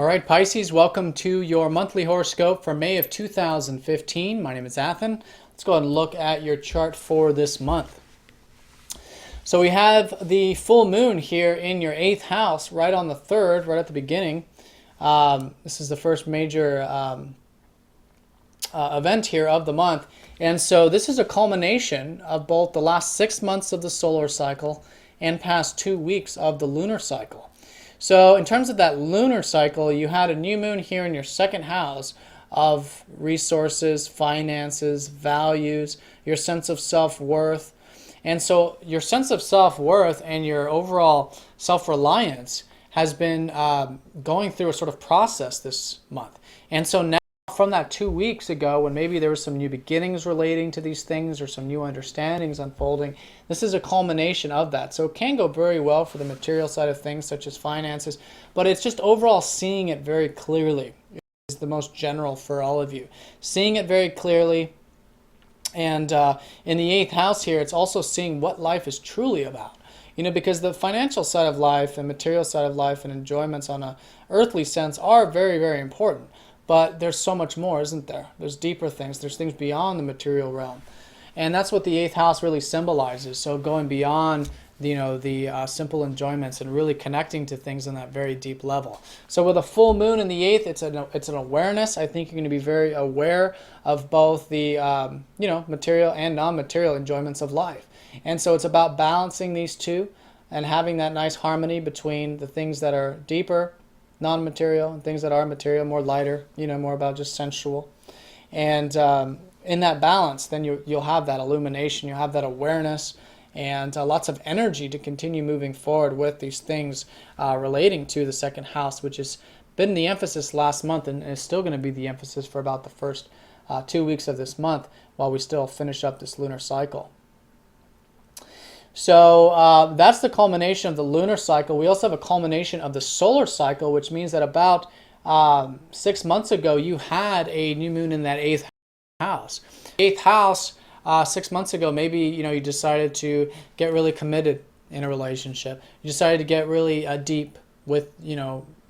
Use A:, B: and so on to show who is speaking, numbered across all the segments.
A: All right, Pisces, welcome to your monthly horoscope for May of 2015. My name is Athen. Let's go ahead and look at your chart for this month. So we have the full moon here in your 8th house, right on the 3rd, right at the beginning. This is the first major event here of the month. And so this is a culmination of both the last 6 months of the solar cycle and past 2 weeks of the lunar cycle. So in terms of that lunar cycle, you had a new moon here in your 2nd house of resources, finances, values, your sense of self-worth. And so your sense of self-worth and your overall self-reliance has been going through a sort of process this month. And so now, from that 2 weeks ago, when maybe there were some new beginnings relating to these things or some new understandings unfolding, this is a culmination of that. So it can go very well for the material side of things, such as finances, but it's just overall seeing it very clearly is the most general for all of you. Seeing it very clearly, and in the 8th house here, it's also seeing what life is truly about. You know, because the financial side of life and material side of life and enjoyments on a earthly sense are very, very important. But there's so much more, isn't there? There's deeper things. There's things beyond the material realm. And that's what the 8th house really symbolizes. So going beyond, the simple enjoyments and really connecting to things on that very deep level. So with a full moon in the 8th, it's an awareness. I think you're going to be very aware of both the, material and non-material enjoyments of life. And so it's about balancing these two and having that nice harmony between the things that are deeper, non-material, and things that are material, more lighter, more about just sensual. And in that balance, then you'll have that illumination, you'll have that awareness, and lots of energy to continue moving forward with these things relating to the 2nd house, which has been the emphasis last month and is still going to be the emphasis for about the first 2 weeks of this month while we still finish up this lunar cycle. So that's the culmination of the lunar cycle. We also have a culmination of the solar cycle, which means that about 6 months ago, you had a new moon in that 8th house. 8th house, 6 months ago, maybe you decided to get really committed in a relationship. You decided to get really deep with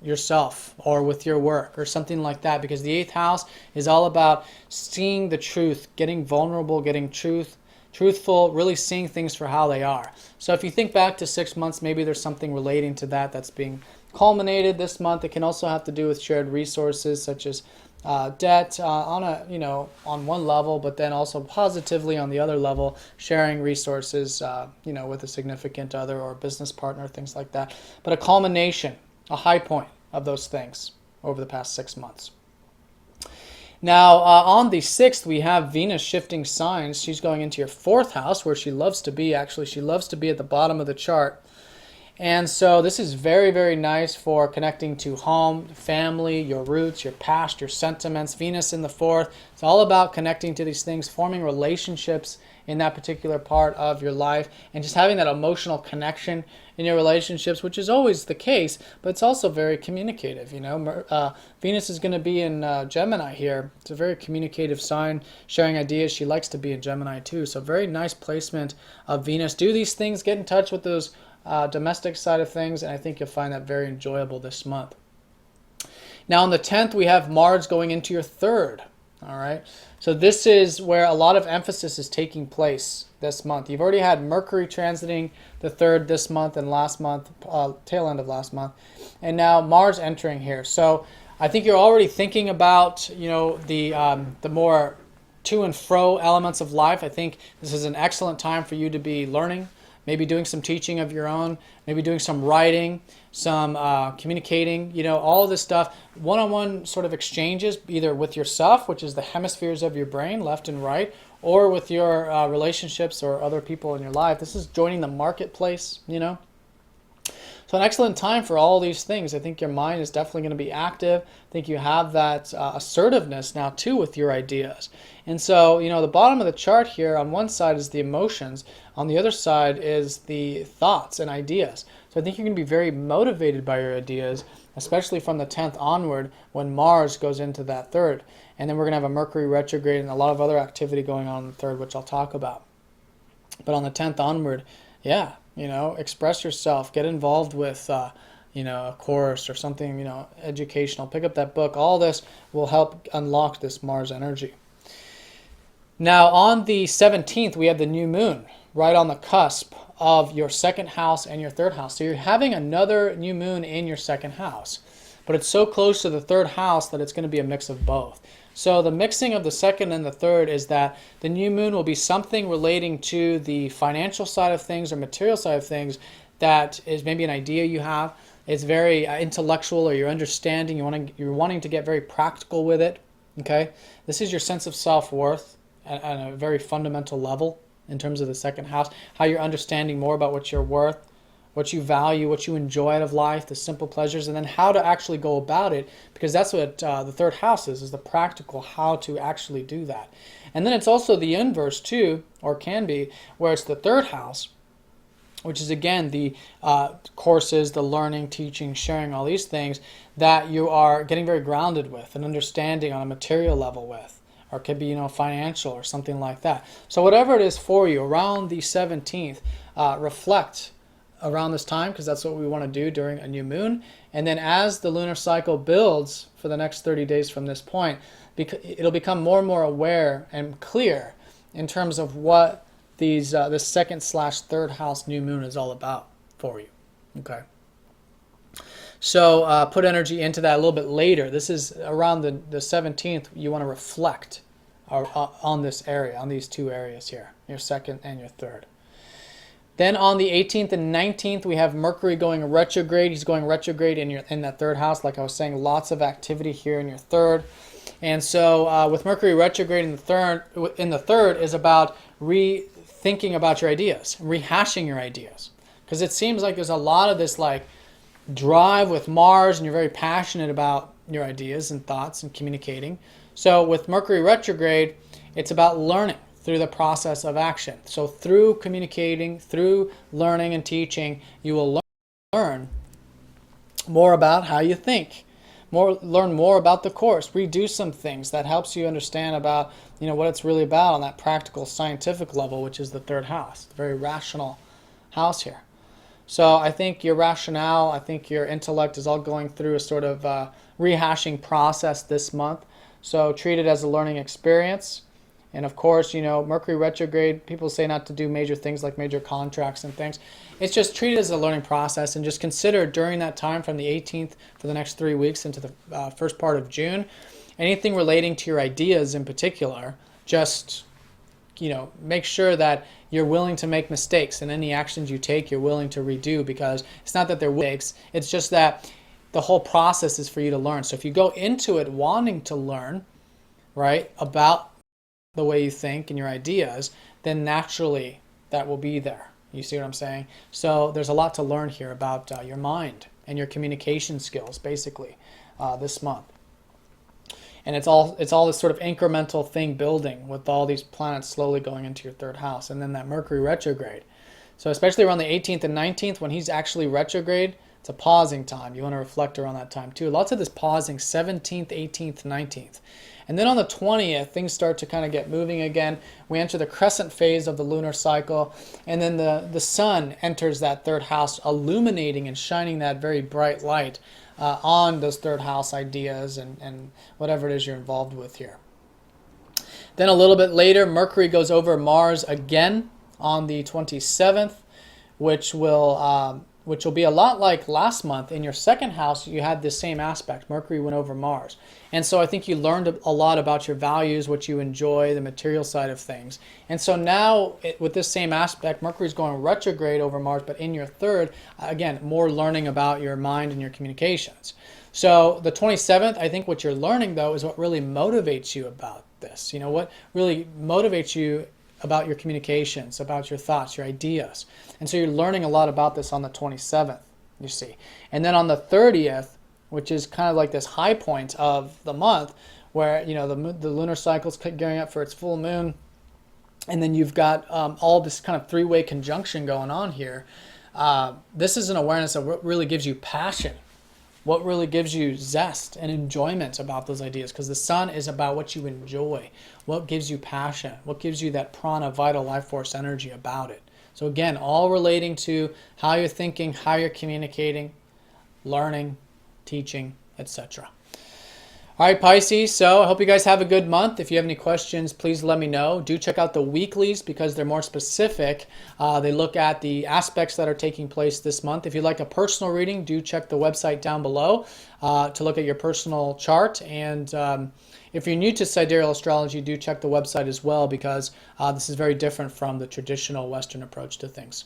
A: yourself or with your work or something like that, because the 8th house is all about seeing the truth, getting vulnerable, getting truthful, really seeing things for how they are. So if you think back to 6 months, maybe there's something relating to that that's being culminated this month. It can also have to do with shared resources such as debt on one level, but then also positively on the other level, sharing resources with a significant other or business partner, things like that. But a culmination, a high point of those things over the past 6 months. Now, on the 6th, we have Venus shifting signs. She's going into your 4th house, where she loves to be, actually. She loves to be at the bottom of the chart. And so this is very, very nice for connecting to home, family, your roots, your past, your sentiments. Venus in the 4th. It's all about connecting to these things, forming relationships in that particular part of your life, and just having that emotional connection in your relationships, which is always the case, but it's also very communicative. Venus is going to be in Gemini here. It's a very communicative sign, sharing ideas. She likes to be in Gemini too, so very nice placement of Venus. Do these things, get in touch with those domestic side of things, and I think you'll find that very enjoyable this month. Now on the 10th, we have Mars going into your 3rd. All right, so this is where a lot of emphasis is taking place this month. You've already had Mercury transiting the 3rd this month and last month, tail end of last month, and now Mars entering here. So I think you're already thinking about the more to and fro elements of life. I think this is an excellent time for you to be learning, maybe doing some teaching of your own, maybe doing some writing, some communicating, all of this stuff, one-on-one sort of exchanges, either with yourself, which is the hemispheres of your brain, left and right, or with your relationships or other people in your life. This is joining the marketplace, So an excellent time for all these things. I think your mind is definitely going to be active. I think you have that assertiveness now too with your ideas. And so, the bottom of the chart here, on one side is the emotions, on the other side is the thoughts and ideas. So I think you're going to be very motivated by your ideas, especially from the 10th onward when Mars goes into that 3rd. And then we're going to have a Mercury retrograde and a lot of other activity going on in the 3rd, which I'll talk about. But on the 10th onward, yeah, express yourself, get involved with a course or something, educational. Pick up that book. All this will help unlock this Mars energy. Now, on the 17th, we have the new moon right on the cusp of your second house and your third house. So you're having another new moon in your second house, but it's so close to the third house that it's going to be a mix of both. So the mixing of the second and the third is that the new moon will be something relating to the financial side of things or material side of things that is maybe an idea you have. It's very intellectual, or you're understanding, you're wanting to get very practical with it. Okay, this is your sense of self-worth at a very fundamental level in terms of the second house, how you're understanding more about what you're worth, what you value, what you enjoy out of life, the simple pleasures, and then how to actually go about it, because that's what the third house is the practical, how to actually do that. And then it's also the inverse too, or can be, where it's the third house, which is again the courses, the learning, teaching, sharing, all these things that you are getting very grounded with and understanding on a material level with. Or it could be, financial or something like that. So whatever it is for you, around the 17th, reflect around this time, because that's what we want to do during a new moon. And then as the lunar cycle builds for the next 30 days from this point, it'll become more and more aware and clear in terms of what this second/third house new moon is all about for you. Okay. So put energy into that a little bit later. This is around the 17th. You want to reflect on this area, on these two areas here, your second and your third. Then on the 18th and 19th, we have Mercury going retrograde. He's going retrograde in that third house. Like I was saying, lots of activity here in your third. And so with Mercury retrograde in the third is about rethinking about your ideas, rehashing your ideas. Because it seems like there's a lot of this drive with Mars, and you're very passionate about your ideas and thoughts and communicating. So with Mercury retrograde, it's about learning through the process of action. So through communicating, through learning and teaching, you will learn more about how you think, learn more about the course, redo some things that helps you understand about what it's really about on that practical scientific level, which is the third house, the very rational house here. So I think your rationale, I think your intellect is all going through a sort of rehashing process this month. So treat it as a learning experience. And of course, Mercury retrograde, people say not to do major things like major contracts and things. It's just treat it as a learning process, and just consider during that time from the 18th for the next 3 weeks into the first part of June, anything relating to your ideas in particular, just make sure that you're willing to make mistakes, and any actions you take, you're willing to redo, because it's not that they're mistakes, it's just that the whole process is for you to learn. So if you go into it wanting to learn, right, about the way you think and your ideas, then naturally that will be there. You see what I'm saying? So there's a lot to learn here about your mind and your communication skills, basically, this month. And it's all this sort of incremental thing building with all these planets slowly going into your third house, and then that Mercury retrograde. So especially around the 18th and 19th, when he's actually retrograde, it's a pausing time. You want to reflect around that time too. Lots of this pausing, 17th, 18th, 19th. And then on the 20th, things start to kind of get moving again. We enter the crescent phase of the lunar cycle, and then the sun enters that third house, illuminating and shining that very bright light on those third house ideas and whatever it is you're involved with here. Then a little bit later, Mercury goes over Mars again on the 27th, which will be a lot like last month. In your second house, you had this same aspect. Mercury went over Mars. And so I think you learned a lot about your values, what you enjoy, the material side of things. And so now, with this same aspect, Mercury's going retrograde over Mars, but in your third, again, more learning about your mind and your communications. So the 27th, I think what you're learning, though, is what really motivates you about this. What really motivates you about your communications, about your thoughts, your ideas. And so you're learning a lot about this on the 27th, you see. And then on the 30th, which is kind of like this high point of the month, where the lunar cycle's gearing up for its full moon, and then you've got all this kind of three-way conjunction going on here. This is an awareness of what really gives you passion, what really gives you zest and enjoyment about those ideas, because the sun is about what you enjoy, what gives you passion, what gives you that prana, vital life force energy about it. So again, all relating to how you're thinking, how you're communicating, learning, teaching, etc. All right, Pisces, so I hope you guys have a good month. If you have any questions, please let me know. Do check out the weeklies because they're more specific. They look at the aspects that are taking place this month. If you'd like a personal reading, do check the website down below to look at your personal chart. And if you're new to Sidereal Astrology, do check the website as well because this is very different from the traditional Western approach to things.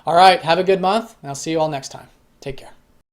A: All right, have a good month, and I'll see you all next time. Take care.